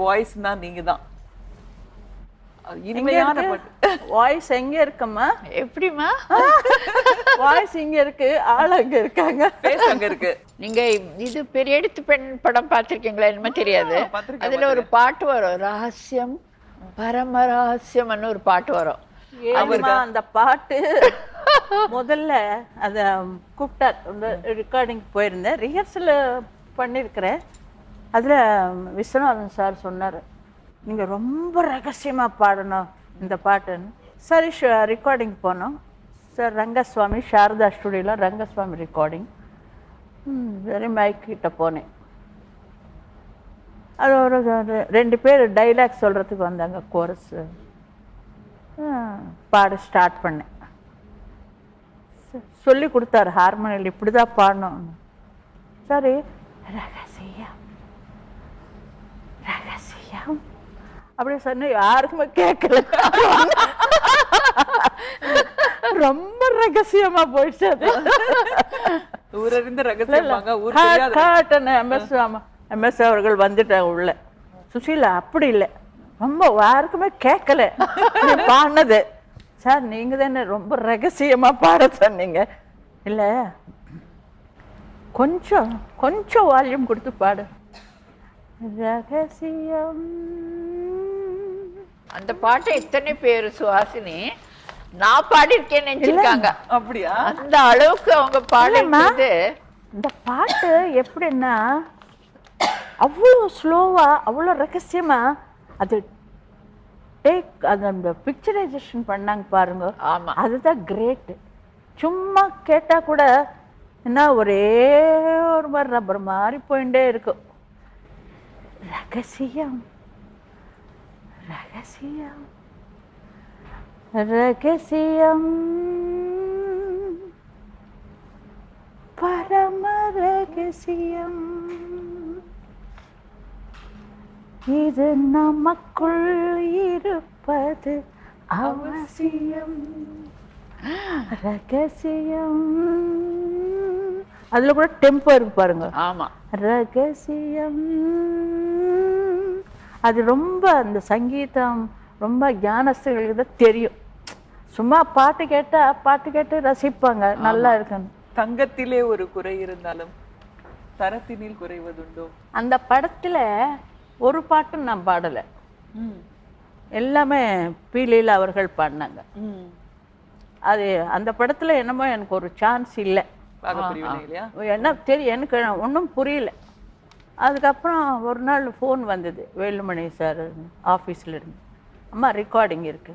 வாய்ஸ்னா நீங்க தான். இனிமையான பாட்டு. வாய்ஸ் எங்க இருக்குமா? எப்படிமா? வாய்ஸ் இங்க இருக்கு, ஆள் அங்க இருக்காங்க, பேஸ் அங்க இருக்கு. நீங்க இது பெரிய எடுத்து பெண் படம் பார்த்திருக்கீங்களா? என்னமோ தெரியாது. அதுல ஒரு பாட்டு வரும், ரகசியம் பரம ரகசியம்னு ஒரு பாட்டு வரும். ஏமா அந்த பாட்டு முதல்ல அத கூப்பிட்டார், ரெக்கார்டிங் போயிருந்தேன், ரிஹர்சல் பண்ணியிருக்கிறேன். அதுல விஸ்வநாதன் சார் சொன்னார், நீங்க ரொம்ப ரகசியமா பாடணும் இந்த பாட்டுன்னு. சரி, ரெக்கார்டிங் போனோம் சார், ரங்கசுவாமி சாரதா ஸ்டுடியோவில் ரங்கசுவாமி ரெக்கார்டிங். சரி, மைக் கிட்ட போனேன். அது ஒரு 2 பேர் டைலாக் சொல்கிறதுக்கு வந்தாங்க, கோரஸ். பாட ஸ்டார்ட் பண்ணேன். சொல்லி கொடுத்தாரு ஹார்மோனியில் இப்படி தான் பாடணும். சரி, ரகசியம் ரகசியம் அப்படியே சொன்ன, யாருக்குமே கேட்கல. ரொம்ப ரகசியமா போயிடுச்சு அது. ஊரறிந்த ரகசியம். எம்எஸ் அவர்கள் வந்துட்டாங்க உள்ள. சுஷீலா அப்படி இல்லை, ரொம்ப யாருக்குமே கேட்கல பாடினது. சார் நீங்க தானே ரொம்ப ரகசியமா பாட சொன்னீங்க. இல்ல, கொஞ்சம் கொஞ்சம் வால்யூம் கொடுத்து பாடு. ரகசியம். அந்த பாட்டை எத்தனை பேர் சுஹாசினி நான் பாடியிருக்கேன்னு நினைச்சிருக்காங்க. அப்படியா? அந்த அளவுக்கு அவங்க பாடுறது. இந்த பாட்டு எப்படின்னா அவ்வளோ ஸ்லோவா, அவ்வளோ ரகசியமா அது அந்த பிக்சரைசேஷன் பண்ணாங்க பாருங்க. ஆமா, அதுதான் கிரேட். சும்மா கேட்டா கூட என்ன ஒரே ஒரு மாதிரி ரப்பர் மாதிரி போயிட்டே இருக்கும். ரகசியம் ரகசியம் ரகசியம் பரம ரகசியம், இது நமக்குள் இருப்பது அவசியம். ரகசியம். அதுல கூட டெம்போ இருக்கு பாருங்க. ஆமா, ரகசியம். அது ரொம்ப அந்த சங்கீதம் ரொம்ப ஞானஸ்தர்களுக்கு தான் தெரியும். சும்மா பாட்டு கேட்டு ரசிப்பாங்க, நல்லா இருக்குன்னு. தங்கத்திலே ஒரு குறை இருந்தாலும் தரத்தினில் குறைவதுண்டோ? அந்த படத்துல ஒரு பாட்டும் நான் பாடலை, எல்லாமே பீலியில் அவர்கள் பாடினாங்க. அது அந்த படத்துல என்னமோ எனக்கு ஒரு சான்ஸ் இல்லை. என்ன தெரியும், எனக்கு ஒன்றும் புரியல. அதுக்கப்புறம் ஒரு நாள் ஃபோன் வந்தது, வேலுமணி சார் ஆஃபீஸில் இருந்து, அம்மா ரெக்கார்டிங் இருக்கு.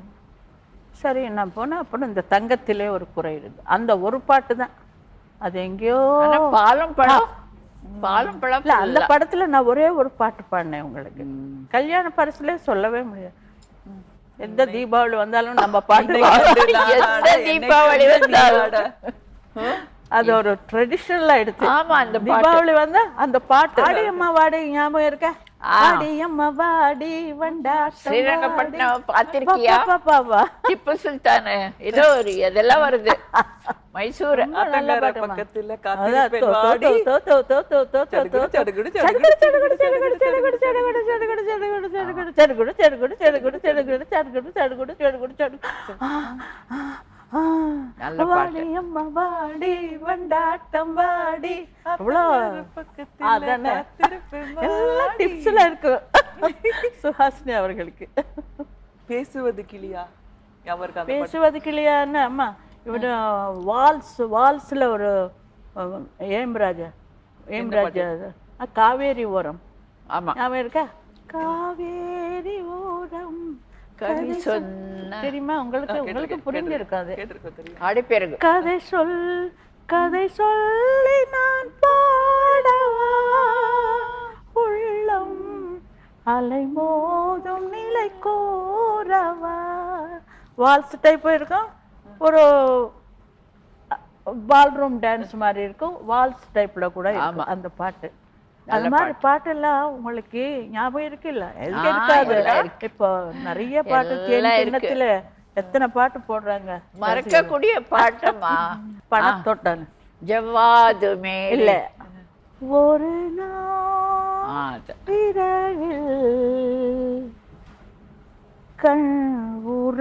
சரி நான் போனேன். அப்புறம் இந்த தங்கத்திலே ஒரு குறை இருக்கு, அந்த ஒரு பாட்டு தான். அது எங்கேயோ பாலம் பழம் பாலம் பழம் இல்லை, அந்த படத்துல நான் ஒரே ஒரு பாட்டு பாடினேன் உங்களுக்கு. கல்யாண பரிசுல சொல்லவே முடியாது. எந்த தீபாவளி வந்தாலும் நம்ம பாட்டு, தீபாவளி வந்தாலும் அது ஒரு ட்ரெடிஷனலா எடுத்து. ஆமா, அந்த தீபாவளி வந்தா அந்த பாட்டு. ஆடியம்மா வாடி ஞாபகம் இருக்க? ஆடியம்மா வாடி வண்டா ஸ்ரீரங்கப்பட்டினம் பார்த்திருக்கியா? திப்பு சுல்தான் ஏதோ ஒரு இதெல்லாம் வருது. மைசூர் பக்கத்துல சுஹாசினி அவர்களுக்கு. பேசுவது கிளியா? பேசுவது கிளியான்னு அம்மா இவரு வால்ஸ்ல ஒரு ஏம்ராஜா காவேரி ஓரம். ஆமா, ஞாபகம் இருக்கா? காவேரி ஓரம் கதை சொன்ன, தெரியுமா உங்களுக்கு? உங்களுக்கு புரிஞ்சிருக்காது. ஆடிப்பேருக்கு கதை சொல்லி நான் பாடவா, உள்ளம் அலை மோதும் நிலை கோரவா. வால்ஸ் டைப் இருக்கும், ஒரு பால்ரூம் டான்ஸ் மாதிரி இருக்கும், வால்ஸ் டைப்ல கூட இருக்கும் அந்த பாட்டு. அந்த மாதிரி பாட்டெல்லாம் உங்களுக்கு ஞாபகம் இருக்கு இல்ல? இருக்காது. இப்போ நிறைய பாட்டு கிண்ணத்துல எத்தனை பாட்டு போடுறாங்க. மறக்கக்கூடிய பாட்டமா பணத்தோட்டம் ஜவ்வாதுமே இல்ல. ஒரு நாள் இரவில்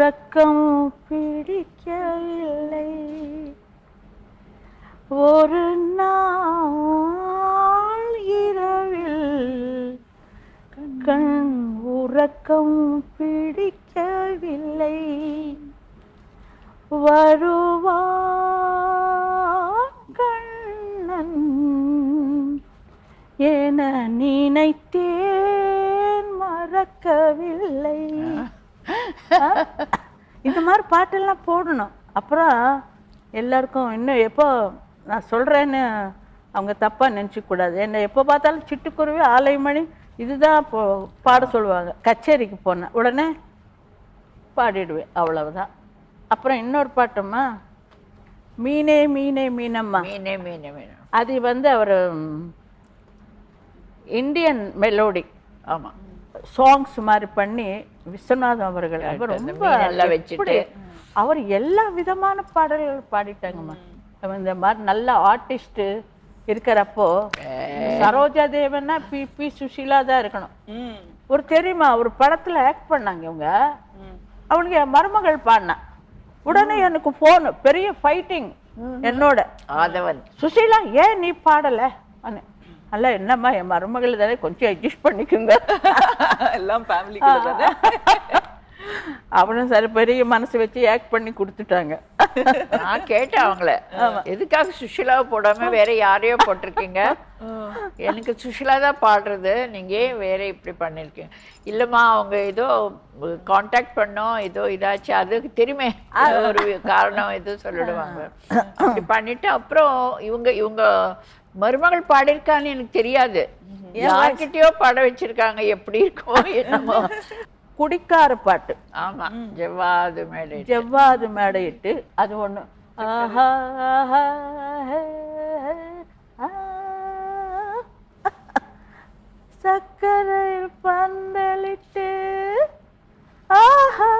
உறக்கம் பிடிக்கவில்லை, ஒரு நாள் இரவில் கண் உறக்கம் பிடிக்கவில்லை, வருவான் கண்ணன் என நினைத்தேன் மறக்கவில்லை. இந்த மாதிரி பாட்டெல்லாம் போடணும். அப்புறம் எல்லாருக்கும் இன்னும் எப்போ நான் சொல்கிறேன்னு அவங்க தப்பாக நினச்சிக்கூடாது. என்னை எப்போ பார்த்தாலும் சிட்டுக்குருவி ஆலைமணி இதுதான் பாட சொல்லுவாங்க. கச்சேரிக்கு போனேன் உடனே பாடிடுவேன், அவ்வளவுதான். அப்புறம் இன்னொரு பாட்டுமா, மீனே மீனே மீனம்மா. மீனே மீனே மீனே, அது வந்து அவர் இந்தியன் மெலோடி ஆமாம் சாங்ஸ் மாதிரி பண்ணி விஸ்வநாதம் அவர்கள் அவர் ரொம்ப நல்லா வச்சுட்டு அவர் எல்லா விதமான பாடல்கள் பாடிட்டாங்கம்மா. இந்த மாதிரி நல்ல ஆர்டிஸ்ட் இருக்கிறப்போ சரோஜா தேவன்னா பி சுஷீலா தான் இருக்கணும். ஒரு தெரியுமா, ஒரு படத்துல ஆக்ட் பண்ணாங்க இவங்க, அவனுக்கு என் மருமகள் பாடினா உடனே எனக்கு போன், பெரிய ஃபைட்டிங் என்னோட. ஆதவன், சுஷீலா ஏன் நீ பாடல? அல்ல என்னம்மா என் மருமகள் தானே, கொஞ்சம் அட்ஜஸ்ட் பண்ணிக்குங்க. எல்லாம் ஃபேமிலி கூட தானே. அவனும் சரி பெரிய மனசு வச்சு ஆக்ட் பண்ணி கொடுத்துட்டாங்க. நான் கேட்டேன் அவங்கள, எதுக்காக சுஷிலாவை போடாம வேற யாரையோ போட்டிருக்கீங்க? எனக்கு சுஷிலா தான் பாடுறது, நீங்க ஏன் வேற இப்படி பண்ணிருக்கீங்க? இல்லம்மா அவங்க ஏதோ கான்டாக்ட் பண்ணோம், ஏதோ இதாச்சு, அதுக்கு தெரியுமே ஒரு காரணம் ஏதோ சொல்லிடுவாங்க. அப்படி பண்ணிட்டு அப்புறம் இவங்க மருமகள் பாடிருக்கான்னு எனக்கு தெரியாது, யார்கிட்டயோ பாட வச்சிருக்காங்க, எப்படி இருக்குமோ என்னமோ. குடிக்கார பாட்டு. ஆமா, ஜவ்வாது மேடை, ஜவ்வாது மேடையிட்டு அது ஒண்ணு. ஆஹா சக்கரையில் பந்தலிட்டு ஆஹா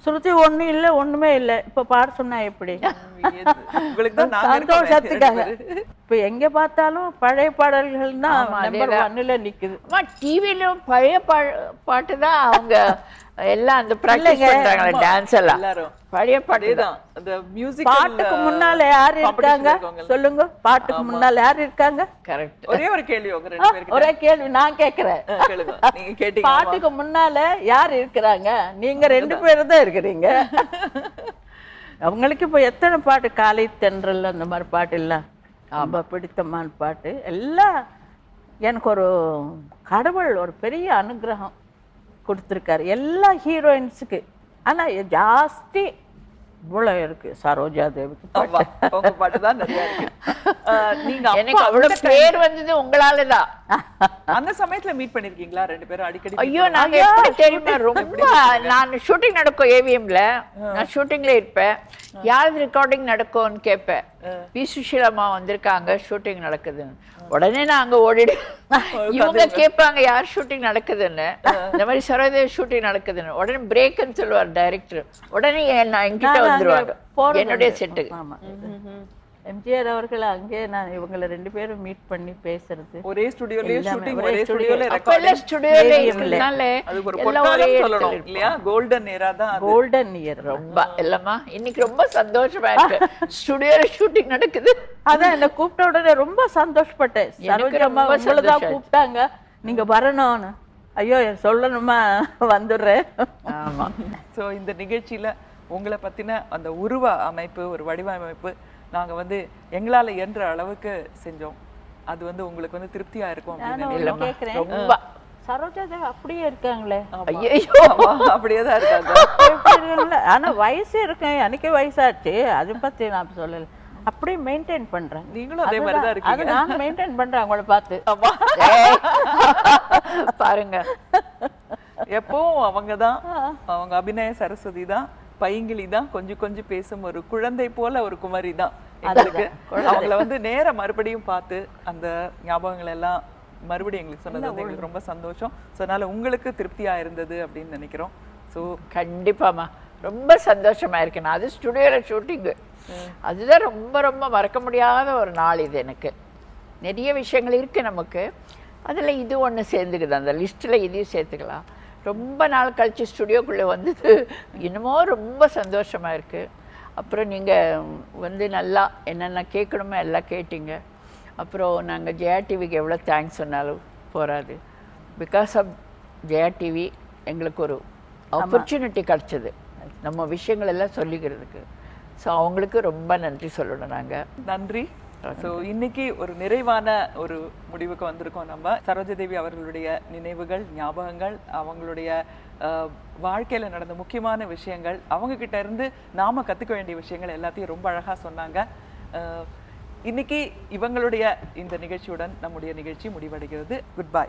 சுருதி ஒண்ணும் இல்லை, ஒண்ணுமே இல்லை. இப்ப பாட சொன்னா எப்படி? சந்தோஷத்துக்காக இப்ப எங்க பார்த்தாலும் பழைய பாடல்கள் தான் நம்பர் 1ல நிக்குது. டிவில பழைய பாட்டு தான் அவங்க எல்லாம் அந்த பிராக்டிஸ் பண்றாங்க, டான்ஸ் எல்லாம் பழைய பாட்டு தான். அந்த மியூசிக் பாட்டுக்கு முன்னால யார் இருக்காங்க சொல்லுங்க? பாட்டுக்கு முன்னால யார் இருக்காங்க? கரெக்ட். ஒரே ஒரு கேள்வி உங்க ரெண்டு பேருக்கு. ஒரே கேள்வி நான் கேக்குறேன். கேளுங்க, நீங்க கேட்டீங்க. பாட்டுக்கு முன்னால யார் இருக்கிறாங்க? நீங்க 2 பேரும் தான் இருக்கிறீங்க. அவங்களுக்கு இப்போ எத்தனை பாட்டு, காலை தென்றல் அந்த மாதிரி பாட்டு எல்லாம் ரொம்ப பிடித்தமான பாட்டு எல்லாம். எனக்கு ஒரு கடவுள் ஒரு பெரிய அனுகிரகம் கொடுத்துருக்காரு எல்லா ஹீரோயின்ஸுக்கு. ஆனா ஜாஸ்தி இவ்வளோ இருக்கு சரோஜா தேவிக்கு பாட்டு தான் நிறைய இருக்கு. நீங்க எனக்கு அவ்வளவு பேர் வந்தது உங்களாலதான். அந்த சமயத்துல மீட் பண்ணிருக்கீங்களா ரெண்டு பேரும் அடிக்கடி? ஐயோ நாங்க எப்படி தெரியுமா, ரொம்ப நான் ஷூட்டிங் நடக்கும் ஏவிஎம்ல, நான் ஷூட்டிங்ல இருப்பேன், யாரு ரெக்கார்டிங் நடக்கும்னு கேட்பேன். பி சுஷீலாமா வந்திருக்காங்க, ஷூட்டிங் நடக்குதுன்னு. உடனே நான் அங்க ஓடிடு, இவங்க கேட்பாங்க யார் ஷூட்டிங் நடக்குதுன்னு, இந்த மாதிரி சரோஜா ஷூட்டிங் நடக்குதுன்னு. உடனே பிரேக்னு சொல்லுவார் டைரக்டர், உடனே என்கிட்ட வந்துருவாங்க என்னுடைய செட்டுக்கு. எம்ஜிஆர் அவர்கள் அங்கே நான் இவங்களை 2 பேரும் மீட் பண்ணி பேசுறது, ஒரே ஸ்டுடியோலயே ஷூட்டிங், ஒரே ஸ்டுடியோல ரெக்கார்டிங், ஸ்டுடியோல இருக்கனால அது ஒரு பொற்காலம் சொல்லணும் இல்லையா? கோல்டன் ஏரா தான் அது. கோல்டன் இயர் ரொம்ப இல்லம்மா. இன்னைக்கு ரொம்ப சந்தோஷமா இருக்கு, ஸ்டுடியோல ஷூட்டிங் நடக்குது. அதான் என்ன கூப்பிட்ட உடனே ரொம்ப சந்தோஷப்பட்டேன். சரோஜா அம்மா உங்களை தான் கூப்பிட்டாங்க, நீங்க வரணும்னு. ஐயோ சொல்லணுமா, வந்துடுறேன். ஆமா. ஸோ இந்த நிகழ்ச்சியில உங்களை பத்தின அந்த உருவ அமைப்பு, ஒரு வடிவமைப்பு நாங்க வந்து எங்களால இயன்ற அளவுக்கு செஞ்சோம். அது வந்து உங்களுக்கு வந்து திருப்தியா இருக்கும் அப்படின்னு கேக்குறேன். ரொம்ப சரோஜா தேவி அப்படியே இருக்காங்களே. ஐயோ அப்படியே தான் இருக்காங்க. ஆனா வயசு இருக்கு, எனக்கு வயசாச்சு, அதை பத்தி நான் சொல்லல. அப்படியே மெயின்டைன் பண்றேன். நீங்களும் அதே மாதிரி தான் இருக்கீங்க. அது நான் மெயின்டைன் பண்றேன் அவங்கள பார்த்து. பாருங்க, எப்பவும் அவங்க தான், அவங்க அபிநய சரஸ்வதி தான், பைங்கிளி தான், கொஞ்சம் கொஞ்சம் பேசும் ஒரு குழந்தை போல ஒரு குமரி தான் எங்களுக்கு. அவங்கள வந்து நேர மறுபடியும் பார்த்து அந்த ஞாபகங்கள் எல்லாம் மறுபடியும் எங்களுக்கு சொன்னது வந்து எங்களுக்கு ரொம்ப சந்தோஷம். ஸோ அதனால உங்களுக்கு திருப்தியா இருந்தது அப்படின்னு நினைக்கிறோம். ஸோ கண்டிப்பாமா ரொம்ப சந்தோஷமா இருக்கு. நான் அது ஸ்டுடியோல ஷூட்டிங்கு, அதுதான் ரொம்ப ரொம்ப மறக்க முடியாத ஒரு நாள் இது எனக்கு. நிறைய விஷயங்கள் இருக்கு நமக்கு. அதில் இது ஒன்று சேர்ந்துக்குது, அந்த லிஸ்ட்டில் இதையும் சேர்த்துக்கலாம். ரொம்ப நாள் கழித்து ஸ்டுடியோக்குள்ளே வந்தது இன்னமும் ரொம்ப சந்தோஷமாக இருக்குது. அப்புறம் நீங்கள் வந்து நல்லா என்னென்ன கேட்கணுமோ எல்லாம் கேட்டீங்க. அப்புறம் நாங்கள் ஜெயா டிவிக்கு எவ்வளோ தேங்க்ஸ் சொன்னாலும் போகாது. பிகாஸ் ஆஃப் ஜெயா டிவி எங்களுக்கு ஒரு ஆப்பர்ச்சுனிட்டி கிடச்சிது நம்ம விஷயங்கள் எல்லாம் சொல்லிக்கிறதுக்கு. ஸோ அவங்களுக்கு ரொம்ப நன்றி சொல்லணும் நாங்கள். நன்றி. ஸோ இன்னைக்கு ஒரு நிறைவான ஒரு முடிவுக்கு வந்திருக்கோம். நம்ம சரோஜாதேவி அவர்களுடைய நினைவுகள், ஞாபகங்கள், அவங்களுடைய வாழ்க்கையில நடந்த முக்கியமான விஷயங்கள், அவங்க கிட்ட இருந்து நாம கத்துக்க வேண்டிய விஷயங்கள் எல்லாத்தையும் ரொம்ப அழகா சொன்னாங்க. இன்னைக்கு இவங்களுடைய இந்த நிகழ்ச்சியுடன் நம்முடைய நிகழ்ச்சி முடிவடைகிறது. Good bye.